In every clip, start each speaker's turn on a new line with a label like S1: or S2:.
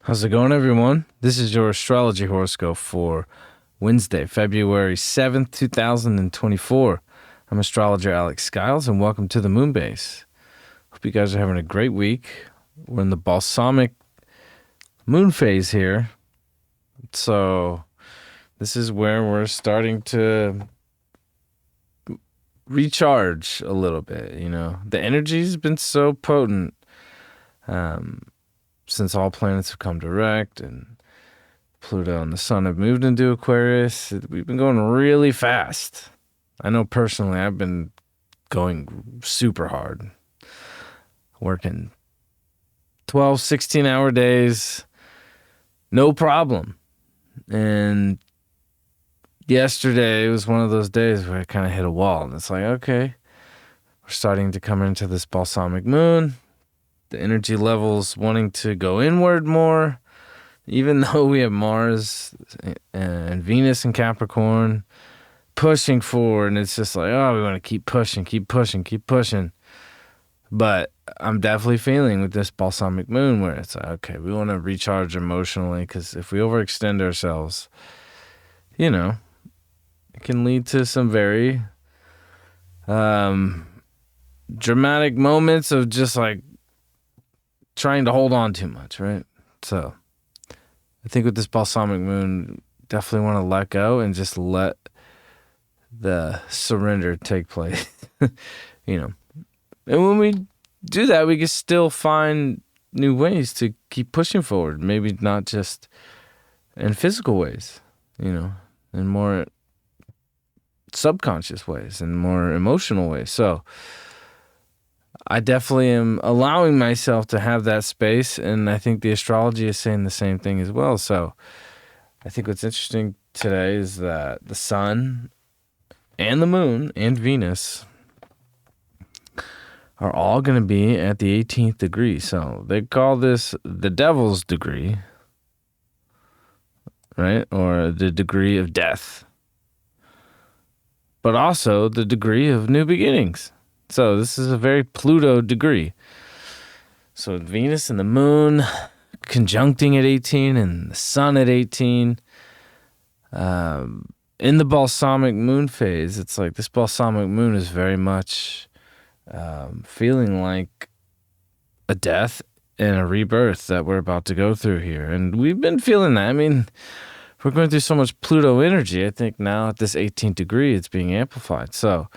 S1: How's it going, everyone? This is your astrology horoscope for Wednesday, February 7th, 2024. I'm astrologer Alex Skiles, and welcome to the Moonbase. Hope you guys are having a great week. We're in the balsamic moon phase here. So this is where we're starting to recharge a little bit, you know. The energy's been so potent. Since all planets have come direct and Pluto and the Sun have moved into Aquarius, we've been going really fast. I know personally I've been going super hard, working 12, 16-hour days, no problem. And yesterday was one of those days where I kind of hit a wall. And it's like, okay, we're starting to come into this balsamic moon. The energy levels wanting to go inward more, even though we have Mars and Venus in Capricorn pushing forward, and it's just like, oh, we want to keep pushing. But I'm definitely feeling with this balsamic moon where it's like, okay, we want to recharge emotionally, because if we overextend ourselves, you know, it can lead to some very dramatic moments of just like trying to hold on too much, right? So I think with this balsamic moon, definitely want to let go and just let the surrender take place, you know. And when we do that, we can still find new ways to keep pushing forward. Maybe not just in physical ways, you know, in more subconscious ways and more emotional ways. So I definitely am allowing myself to have that space, and I think the astrology is saying the same thing as well. So I think what's interesting today is that the Sun and the Moon and Venus are all going to be at the 18th degree. So they call this the devil's degree, right? Or the degree of death, but also the degree of new beginnings. So this is a very Pluto degree. So Venus and the Moon conjuncting at 18 and the Sun at 18. In the balsamic moon phase, it's like this balsamic moon is very much feeling like a death and a rebirth that we're about to go through here. And we've been feeling that. I mean, we're going through so much Pluto energy. I think now at this 18th degree, it's being amplified. So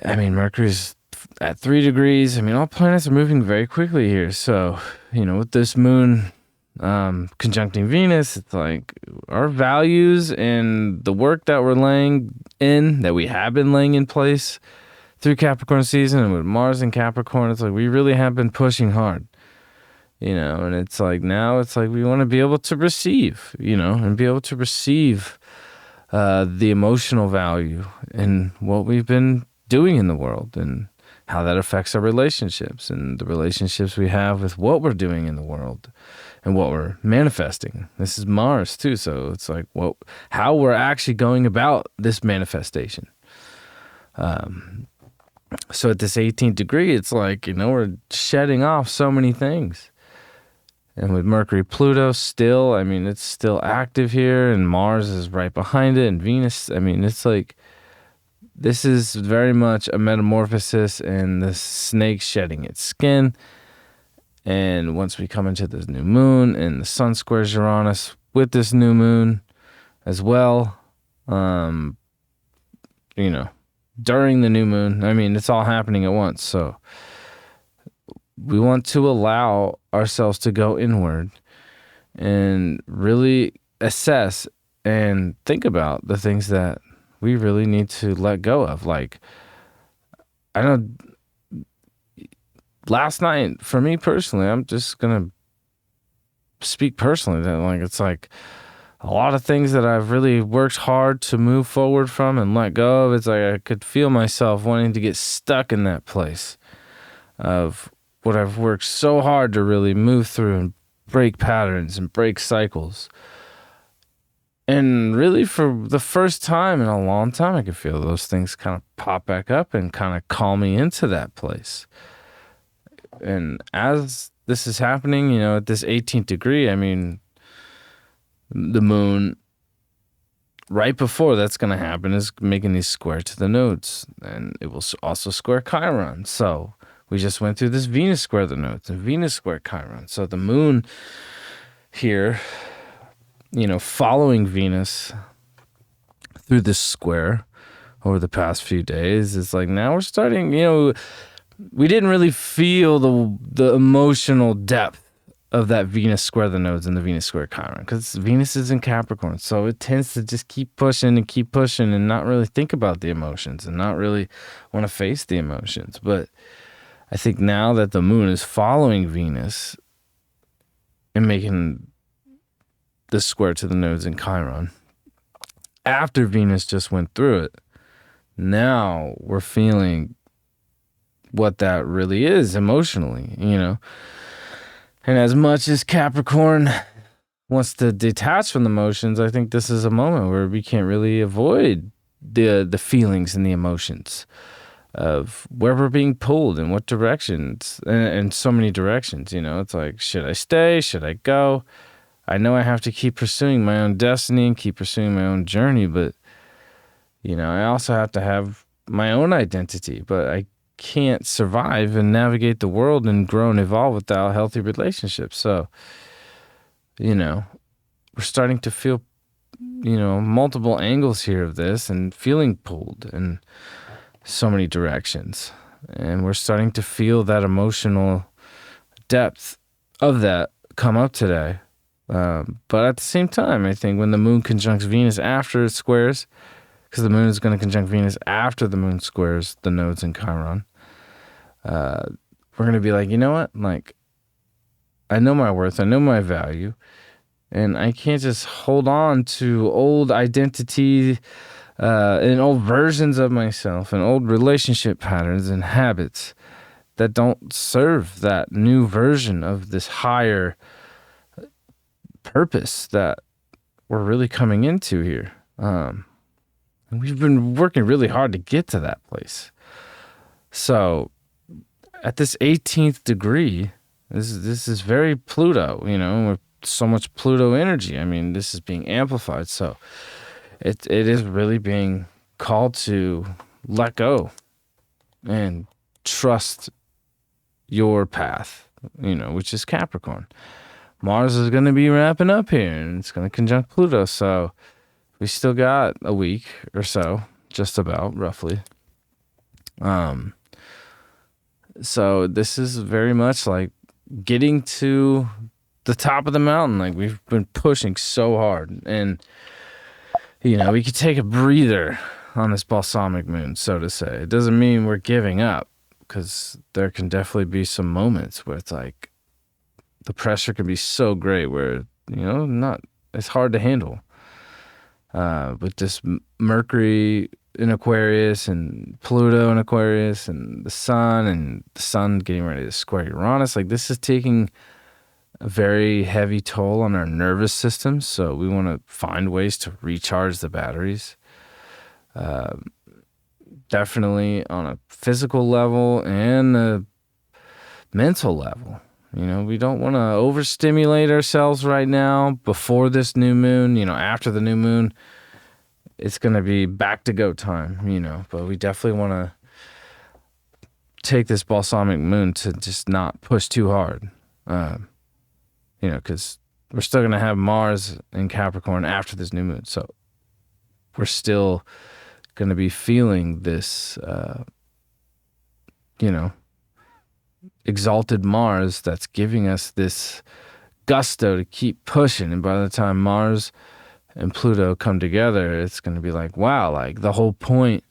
S1: I mean, Mercury's at 3 degrees. I mean, all planets are moving very quickly here. So, you know, with this moon conjuncting Venus, it's like our values and the work that we're laying in, that we have been laying in place through Capricorn season, and with Mars and Capricorn, it's like we really have been pushing hard, you know, and it's like now it's like we want to be able to receive, you know, and be able to receive the emotional value in what we've been doing in the world and how that affects our relationships and the relationships we have with what we're doing in the world and what we're manifesting. This is Mars too, so it's like how we're actually going about this manifestation. So at this 18th degree, it's like, you know, we're shedding off so many things. And with Mercury, Pluto still, I mean, it's still active here, and Mars is right behind it, and Venus, I mean, it's like, this is very much a metamorphosis and the snake shedding its skin. And once we come into this new moon and the Sun squares Uranus with this new moon as well, you know, during the new moon, I mean, it's all happening at once. So we want to allow ourselves to go inward and really assess and think about the things that we really need to let go of. Like, I know last night, for me personally, I'm just going to speak personally, that like, it's like a lot of things that I've really worked hard to move forward from and let go of. It's like I could feel myself wanting to get stuck in that place. of what I've worked so hard to really move through and break patterns and break cycles. And really, for the first time in a long time, I could feel those things kind of pop back up and kind of call me into that place. And as this is happening, at this 18th degree, I mean, the moon, right before that's going to happen, is making these square to the nodes. And it will also square Chiron. So we just went through this Venus square the nodes and Venus square Chiron. So the moon here, following Venus through this square over the past few days, it's like now we're starting, we didn't really feel the emotional depth of that Venus square the nodes and the Venus square Chiron, because Venus is in Capricorn. So it tends to just keep pushing and not really think about the emotions and not really want to face the emotions. But I think now that the moon is following Venus and making the square to the nodes in Chiron, after Venus just went through it, now we're feeling what that really is emotionally, And as much as Capricorn wants to detach from the emotions, I think this is a moment where we can't really avoid the feelings and the emotions of where we're being pulled and what directions, and so many directions. It's like, should I stay? Should I go? I know I have to keep pursuing my own destiny and keep pursuing my own journey, but, I also have to have my own identity, but I can't survive and navigate the world and grow and evolve without healthy relationships. So, we're starting to feel, multiple angles here of this and feeling pulled in so many directions. And we're starting to feel that emotional depth of that come up today. But at the same time, I think when the moon conjuncts Venus after it squares, because the moon is going to conjunct Venus after the moon squares the nodes in Chiron, we're going to be like, you know what? Like, I know my worth, I know my value, and I can't just hold on to old identity and old versions of myself and old relationship patterns and habits that don't serve that new version of this higher purpose that we're really coming into here. And we've been working really hard to get to that place. So at this 18th degree, this is very Pluto, with so much Pluto energy. I mean, this is being amplified. So it is really being called to let go and trust your path, which is Capricorn. Mars is going to be wrapping up here, and it's going to conjunct Pluto. So we still got a week or so, just about, roughly. So this is very much like getting to the top of the mountain. Like, we've been pushing so hard, and we could take a breather on this balsamic moon, so to say. It doesn't mean we're giving up, because there can definitely be some moments where it's like the pressure can be so great where, it's hard to handle. With this Mercury in Aquarius and Pluto in Aquarius and the sun getting ready to square Uranus, like, this is taking a very heavy toll on our nervous system. So we want to find ways to recharge the batteries. Definitely on a physical level and a mental level. We don't want to overstimulate ourselves right now before this new moon. After the new moon, it's going to be back to go time, but we definitely want to take this balsamic moon to just not push too hard, because we're still going to have Mars in Capricorn after this new moon. So we're still going to be feeling this, exalted Mars that's giving us this gusto to keep pushing. And by the time Mars and Pluto come together, it's going to be like, wow, like the whole point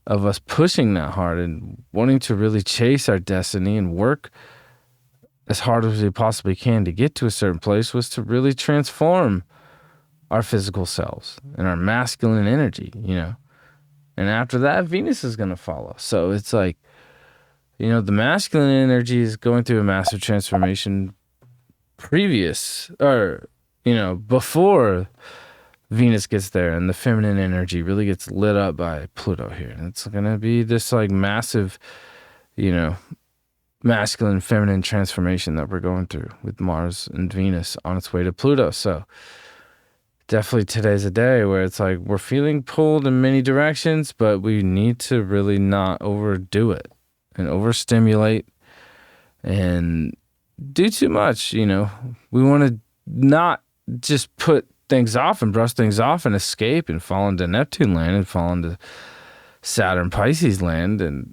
S1: of us pushing that hard and wanting to really chase our destiny and work as hard as we possibly can to get to a certain place was to really transform our physical selves and our masculine energy, And after that, Venus is going to follow. So it's like, The masculine energy is going through a massive transformation before Venus gets there, and the feminine energy really gets lit up by Pluto here. And it's going to be this like massive, masculine feminine transformation that we're going through with Mars and Venus on its way to Pluto. So definitely today's a day where it's like we're feeling pulled in many directions, but we need to really not overdo it and overstimulate and do too much. We want to not just put things off and brush things off and escape and fall into Neptune land and fall into Saturn Pisces land. And,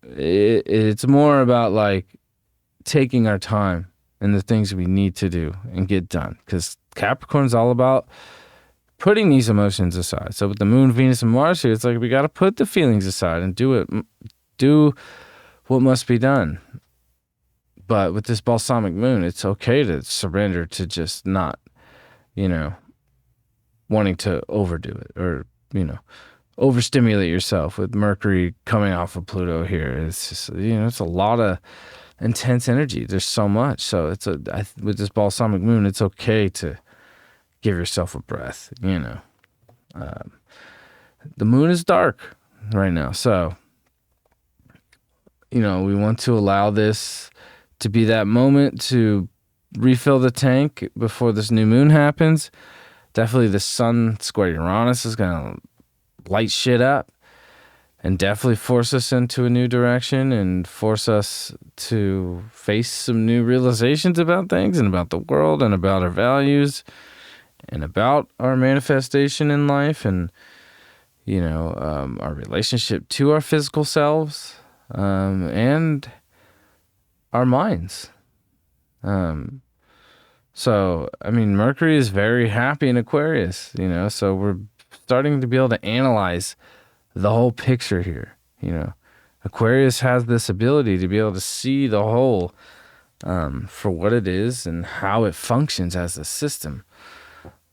S1: it's more about like taking our time and the things we need to do and get done. Because Capricorn's all about putting these emotions aside. So with the Moon, Venus, and Mars here, it's like we got to put the feelings aside and do what must be done. But with this balsamic moon, it's okay to surrender to just not, wanting to overdo it or, overstimulate yourself. With Mercury coming off of Pluto here, it's just, it's a lot of intense energy. There's so much. So with this balsamic moon, it's okay to give yourself a breath, The moon is dark right now. So, we want to allow this to be that moment to refill the tank before this new moon happens. Definitely the sun square Uranus is going to light shit up and definitely force us into a new direction and force us to face some new realizations about things and about the world and about our values and about our manifestation in life and, our relationship to our physical selves and our minds. Mercury is very happy in Aquarius, so we're starting to be able to analyze the whole picture here. Aquarius has this ability to be able to see the whole for what it is and how it functions as a system,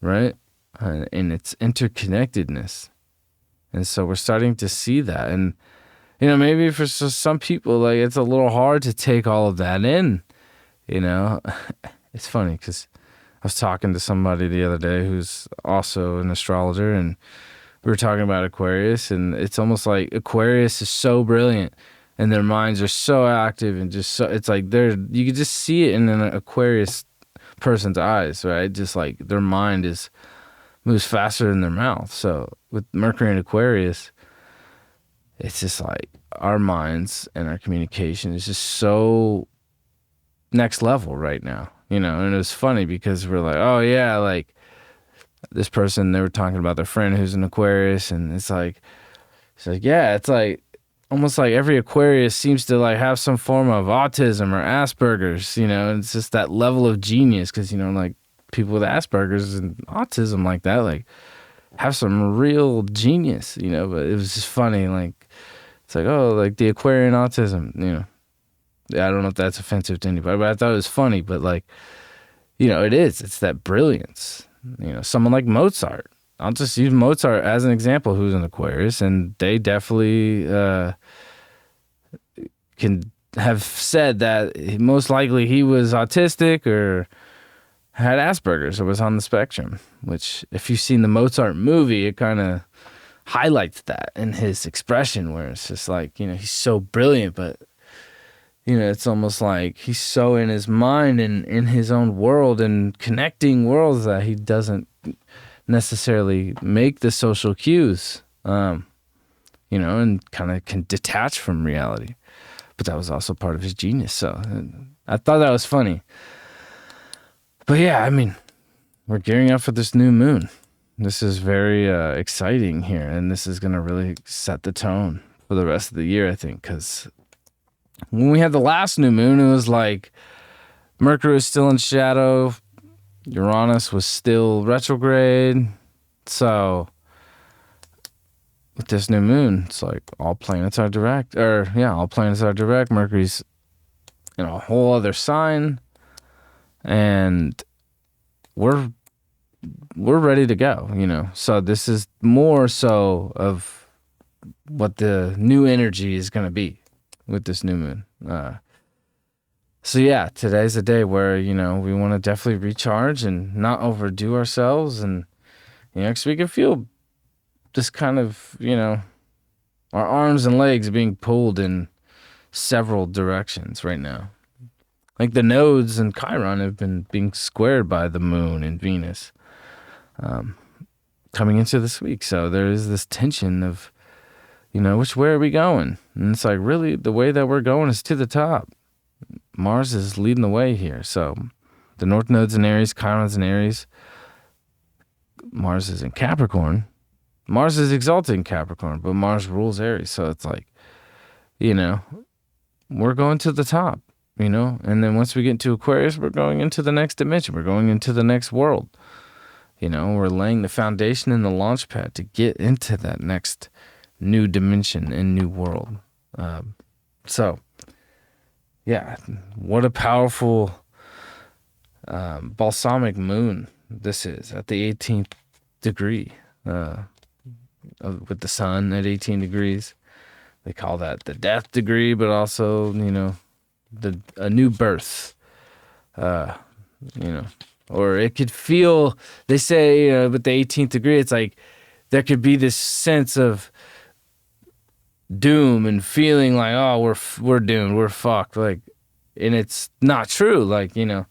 S1: right? And its interconnectedness. And so we're starting to see that. And, maybe for some people, like, it's a little hard to take all of that in, It's funny because I was talking to somebody the other day who's also an astrologer, and we were talking about Aquarius, and it's almost like Aquarius is so brilliant and their minds are so active and just so, it's like you can just see it in an Aquarius person's eyes, right? Just like their mind moves faster than their mouth. So with Mercury and Aquarius, it's just like our minds and our communication is just so next level right now, and it was funny because we're like, oh yeah, like this person, they were talking about their friend who's an Aquarius, and it's like, yeah, it's like almost like every Aquarius seems to like have some form of autism or Asperger's, and it's just that level of genius because, like people with Asperger's and autism like that, like have some real genius, but it was just funny. Like, it's like, oh, like the Aquarian autism, I don't know if that's offensive to anybody, but I thought it was funny. But like, it is. It's that brilliance. Someone like Mozart. I'll just use Mozart as an example, who's an Aquarius, and they definitely can have said that most likely he was autistic or had Asperger's or was on the spectrum. Which, if you've seen the Mozart movie, it kind of highlights that in his expression, where it's just like, he's so brilliant, but it's almost like he's so in his mind and in his own world and connecting worlds that he doesn't necessarily make the social cues, and kind of can detach from reality. But that was also part of his genius. So I thought that was funny. But yeah, we're gearing up for this new moon. This is very exciting here, and this is going to really set the tone for the rest of the year, I think, because when we had the last new moon, it was like Mercury was still in shadow, Uranus was still retrograde. So with this new moon, it's like all planets are direct. All planets are direct. Mercury's in a whole other sign, and we're ready to go, So this is more so of what the new energy is going to be with this new moon. So yeah, today's a day where, you know, we want to definitely recharge and not overdo ourselves. And, you know, 'cause we can feel this kind of, you know, our arms and legs being pulled in several directions right now. Like the nodes in Chiron have been being squared by the moon and Venus coming into this week. So there is this tension of, you know, which way are we going? And it's like, really, the way that we're going is to the top. Mars is leading the way here. So the North Node's in Aries, Chiron's in Aries. Mars is in Capricorn. Mars is exalted in Capricorn, but Mars rules Aries. So it's like, you know, we're going to the top, you know? And then once we get into Aquarius, we're going into the next dimension. We're going into the next world. You know, we're laying the foundation and the launch pad to get into that next new dimension and new world. So, yeah, what a powerful balsamic moon this is at the 18th degree with the sun at 18 degrees. They call that the death degree, but also, you know, a new birth, you know, or it could feel, they say with the 18th degree, it's like there could be this sense of doom and feeling like, oh, we're doomed, we're fucked, like, and it's not true, like, you know.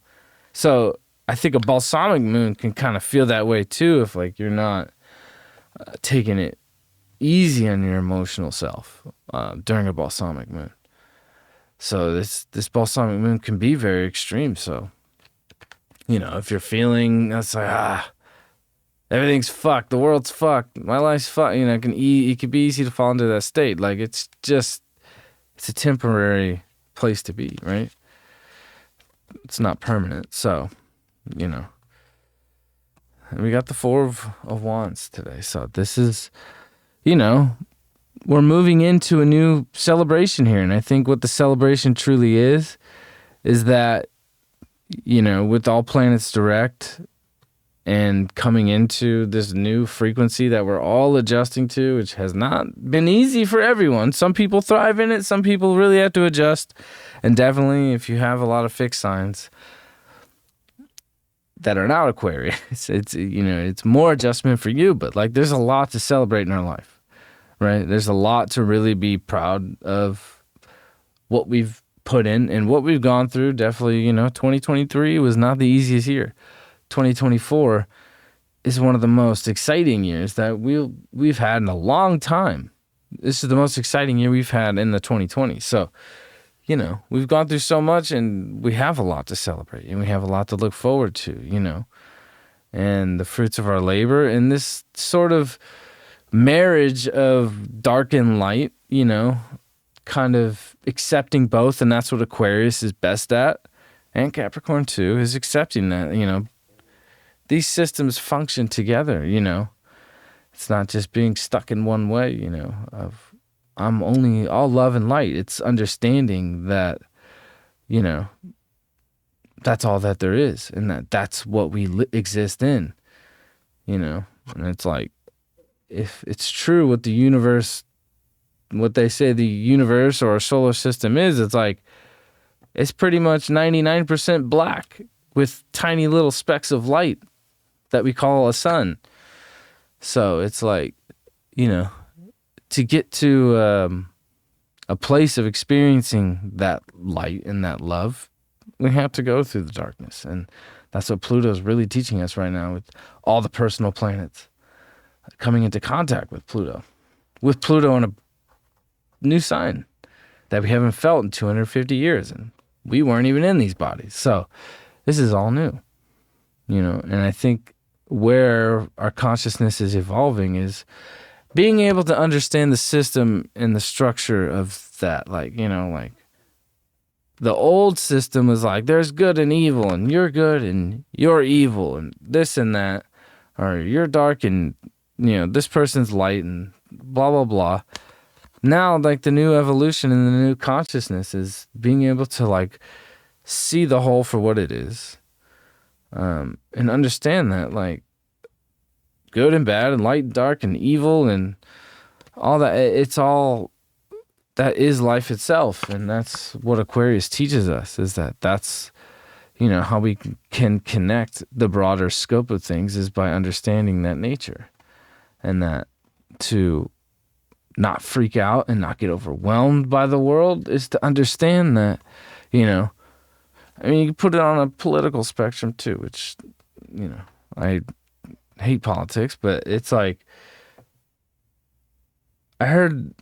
S1: So I think a balsamic moon can kind of feel that way too, if like you're not taking it easy on your emotional self during a balsamic moon. So this balsamic moon can be very extreme. So, you know, if you're feeling that's like, everything's fucked, the world's fucked, my life's fucked, you know, it can be easy to fall into that state. Like it's a temporary place to be, right? It's not permanent. So, you know, and we got the Four of Wands today. So this is, you know, we're moving into a new celebration here. And I think what the celebration truly is that, you know, with all planets direct and coming into this new frequency that we're all adjusting to, which has not been easy for everyone. Some people thrive in it. Some people really have to adjust. And definitely if you have a lot of fixed signs that are not Aquarius, it's, you know, it's more adjustment for you, but like there's a lot to celebrate in our life, right? There's a lot to really be proud of what we've put in and what we've gone through. Definitely, you know, 2023 was not the easiest year. 2024 is one of the most exciting years that we've had in a long time. This is the most exciting year we've had in the 2020s. So, you know, we've gone through so much and we have a lot to celebrate and we have a lot to look forward to, you know, and the fruits of our labor and this sort of marriage of dark and light, you know, kind of accepting both. And that's what Aquarius is best at. And Capricorn too is accepting that, you know, these systems function together, you know. It's not just being stuck in one way, you know, of I'm only all love and light. It's understanding that, you know, that's all that there is and that's what we exist in, you know. And it's like, if it's true what the universe, what they say the universe or our solar system is, it's like, it's pretty much 99% black with tiny little specks of light that we call a sun. So it's like, you know, to get to a place of experiencing that light and that love, we have to go through the darkness. And that's what Pluto's really teaching us right now with all the personal planets coming into contact with Pluto in a new sign that we haven't felt in 250 years. And we weren't even in these bodies. So this is all new, you know. And I think where our consciousness is evolving is being able to understand the system and the structure of that. Like, you know, like the old system was like, there's good and evil and you're good and you're evil and this and that, or you're dark and, you know, this person's light and blah, blah, blah. Now, like the new evolution and the new consciousness is being able to like see the whole for what it is, and understand that like good and bad and light and dark and evil and all that, it's all, that is life itself. And that's what Aquarius teaches us, is that that's, how we can connect the broader scope of things is by understanding that nature, and that to not freak out and not get overwhelmed by the world is to understand that, you can put it on a political spectrum too, which, I hate politics, but it's like, I'm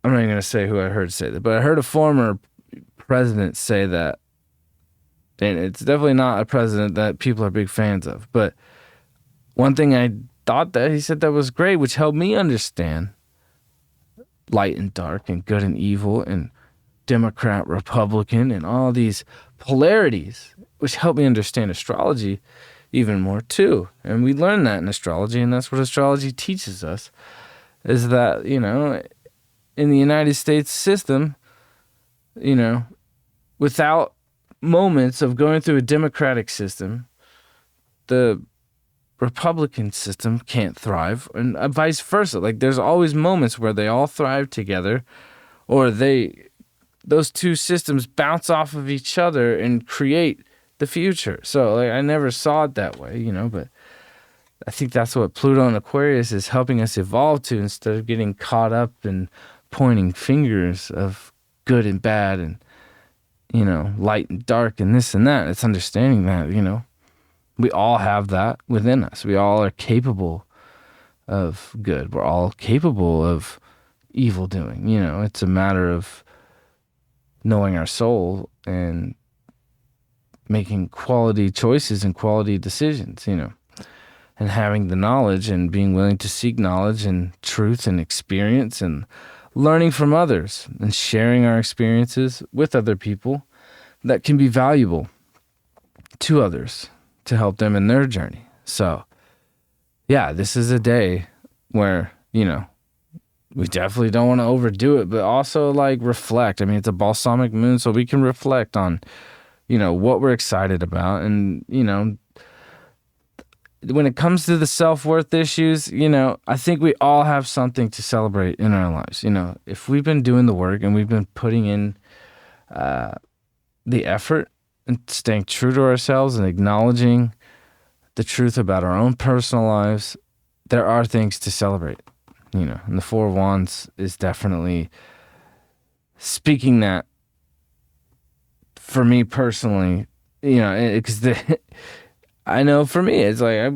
S1: not even going to say who I heard say that, but I heard a former president say that, and it's definitely not a president that people are big fans of, but one thing I thought that he said that was great, which helped me understand light and dark and good and evil and Democrat, Republican, and all these polarities, which helped me understand astrology even more too. And we learn that in astrology, and that's what astrology teaches us, is that, in the United States system, without moments of going through a democratic system, the Republican system can't thrive, and vice versa. Like, there's always moments where they all thrive together, or those two systems bounce off of each other and create the future. So, like, I never saw it that way, but I think that's what Pluto and Aquarius is helping us evolve to, instead of getting caught up in pointing fingers of good and bad and, light and dark and this and that. It's understanding that, we all have that within us. We all are capable of good. We're all capable of evil doing. It's a matter of knowing our soul and making quality choices and quality decisions, and having the knowledge and being willing to seek knowledge and truth and experience and learning from others and sharing our experiences with other people that can be valuable to others to help them in their journey. So, yeah, this is a day where, we definitely don't want to overdo it, but also like reflect. I mean, it's a balsamic moon, so we can reflect on, what we're excited about. And, when it comes to the self-worth issues, I think we all have something to celebrate in our lives. If we've been doing the work and we've been putting in the effort and staying true to ourselves and acknowledging the truth about our own personal lives, there are things to celebrate, and the Four of Wands is definitely speaking that for me personally, because I know for me, it's like,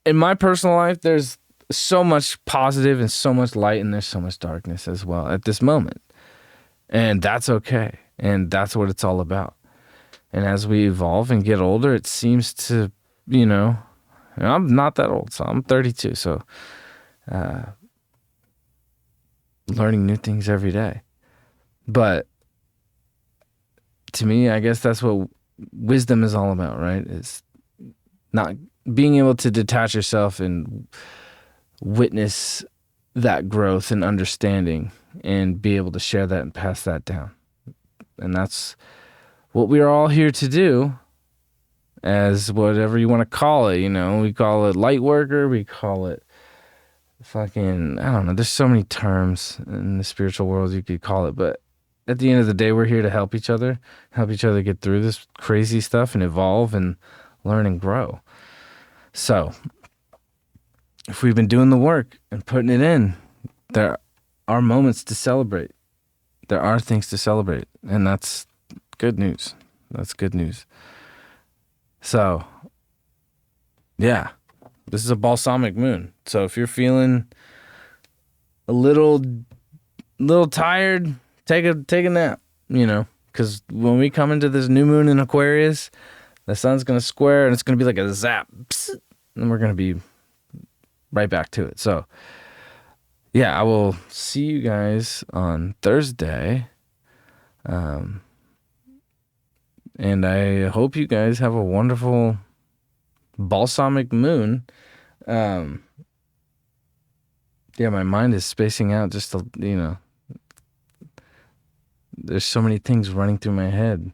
S1: in my personal life, there's so much positive and so much light, and there's so much darkness as well at this moment. And that's okay. And that's what it's all about. And as we evolve and get older, it seems to, I'm not that old, so I'm 32. So, learning new things every day. But to me, I guess that's what wisdom is all about, right? It's not being able to detach yourself and witness that growth and understanding and be able to share that and pass that down. And that's what we are all here to do, as whatever you want to call it. We call it light worker, we call it fucking, I don't know, there's so many terms in the spiritual world you could call it, but at the end of the day, we're here to help each other get through this crazy stuff and evolve and learn and grow. So, if we've been doing the work and putting it in, there are moments to celebrate. There are things to celebrate, and that's good news. That's good news. So, yeah, this is a balsamic moon. So if you're feeling a little tired, take a nap, because when we come into this new moon in Aquarius, the sun's going to square and it's going to be like a zap, and we're going to be right back to it. So, yeah, I will see you guys on Thursday. And I hope you guys have a wonderful balsamic moon. Yeah, my mind is spacing out just to, there's so many things running through my head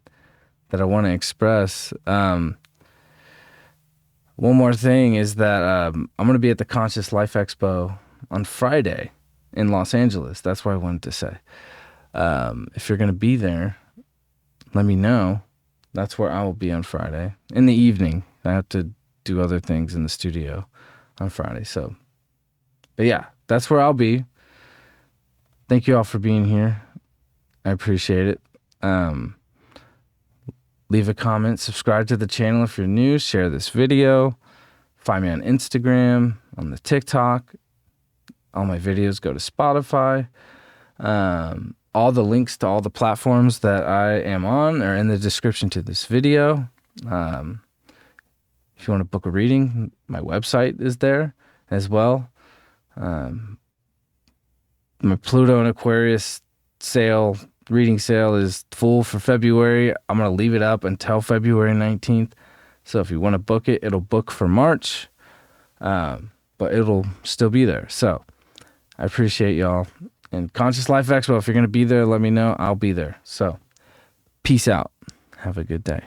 S1: that I want to express. One more thing is that I'm going to be at the Conscious Life Expo on Friday in Los Angeles. That's what I wanted to say. If you're going to be there, let me know. That's where I will be on Friday in the evening. I have to do other things in the studio on Friday. So, but yeah, that's where I'll be. Thank you all for being here. I appreciate it. Leave a comment, subscribe to the channel if you're new, share this video, find me on Instagram, on the TikTok. All my videos go to Spotify. All the links to all the platforms that I am on are in the description to this video. If you want to book a reading, my website is there as well. My Pluto and Aquarius reading sale is full for February. I'm going to leave it up until February 19th. So if you want to book it, it'll book for March. But it'll still be there. So I appreciate y'all. And Conscious Life Expo, if you're going to be there, let me know. I'll be there. So peace out. Have a good day.